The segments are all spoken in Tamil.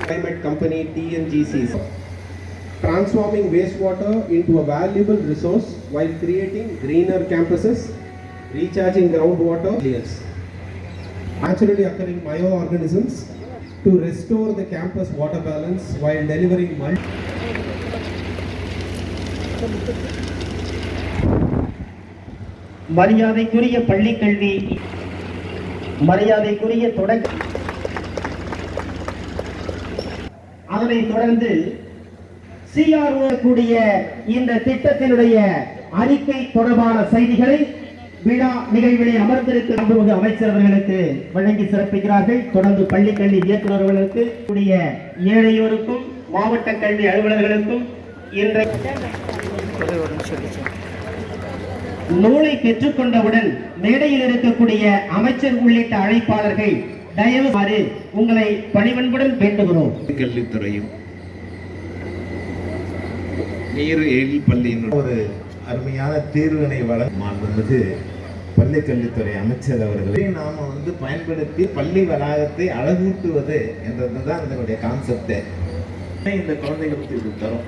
Climate company TNGC's transforming wastewater into a valuable resource while creating greener campuses, recharging groundwater, naturally occurring microorganisms to restore the campus water balance while delivering மரியாதைக்குரிய பள்ளி கல்வி, மரியாதைக்குரிய தொடக்க, அதனைத் தொடர்ந்து CRO கூடிய இந்த திட்டத்தினுடைய அறிக்கை தொடர்பான செய்திகளை விழா நிகழ்விலே அமர்ந்திருக்கும் அமைச்சர் அவர்களுக்கு வழங்கி சிறப்பிக்கிறார்கள். தொடர்ந்து பள்ளி கல்வி இயக்குநர்களுக்கு கூடிய ஏழையோருக்கும் மாவட்ட கல்வி அலுவலர்களுக்கும் நூலை பெற்றுக்கொண்டவுடன் மேடையில் இருக்கக்கூடிய அமைச்சர் உள்ளிட்ட அழைப்பாளர்கள் தயவுமாறு உங்களை பணிவன்புடன் வேண்டுகிறோம். கல்வித்துறையும் நீர் எழில் பள்ளியின் ஒரு அருமையான தீர்வினை வழங்குவது பள்ளி கல்வித்துறை அமைச்சர் அவர்களை நாம பயன்படுத்தி பள்ளி வளாகத்தை அழகூட்டுவது என்றதுதான் இதனுடைய கான்செப்டே. இந்த குழந்தைகளுக்கு இது தரும்.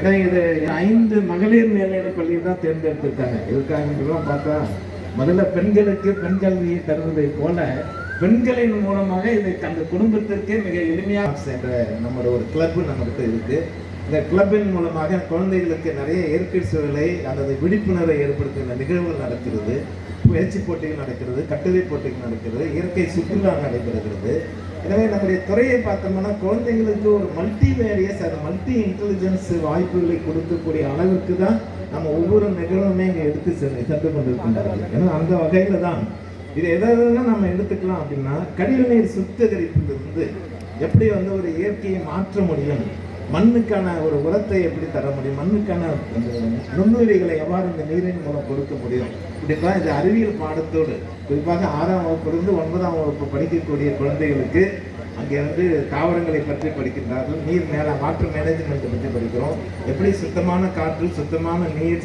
ஏன்னா இது 5 மகளிர் மேல்நிலை பள்ளியை தான் தேர்ந்தெடுத்திருக்காங்க. இதுக்காக பார்த்தா முதல்ல பெண்களுக்கு பெண் கல்வியை தருவதை போல பெண்களின் மூலமாக இதை அந்த குடும்பத்திற்கே மிக எளிமையாக என்ற நம்மளோட ஒரு கிளப் நம்மகிட்ட இருக்கு. இந்த கிளப்பின் மூலமாக குழந்தைகளுக்கு நிறைய இயற்கை சூழலை அல்லது விழிப்புணர்வை ஏற்படுத்துகிற நிகழ்வுகள் நடக்கிறது. பயிற்சி போட்டிகள் நடக்கிறது, கட்டுரை போட்டிகள் நடக்கிறது, இயற்கை சுற்றுலா நடைபெறுகிறது. எனவே நம்முடைய துறையை பார்த்தோம்னா குழந்தைங்களுக்கு ஒரு மல்டிவேரியஸ் மல்டி இன்டெலிஜென்ஸ் வாய்ப்புகளை கொடுக்கக்கூடிய அளவுக்கு தான் நம்ம ஒவ்வொரு நிகழ்வுமே இங்கே எடுத்து சென்று கொண்டிருக்கின்றார்கள். ஏன்னா அந்த வகையில் தான் இது எதெல்லாம் நம்ம எடுத்துக்கலாம் அப்படின்னா கழிவுநீர் சுத்திகரிப்பிலிருந்து எப்படி ஒரு இயற்கையை மாற்ற முடியும், மண்ணுக்கான ஒரு உரத்தை எப்படி தர முடியும், மண்ணுக்கான நுண்ணுயிரிகளை எவ்வாறு இந்த நீரின் மூலம் கொடுக்க முடியும், இப்படிப்பா இது அறிவியல் பாடத்தோடு குறிப்பாக 6ஆம் வகுப்பிலிருந்து 9ஆம் வகுப்பு படிக்கக்கூடிய குழந்தைகளுக்கு அங்கே தாவரங்களை பற்றி படிக்கின்றார்கள். நீர் மாற்று மேனேஜ்மெண்ட் பற்றி படிக்கிறோம். எப்படி சுத்தமான காற்று, சுத்தமான நீர்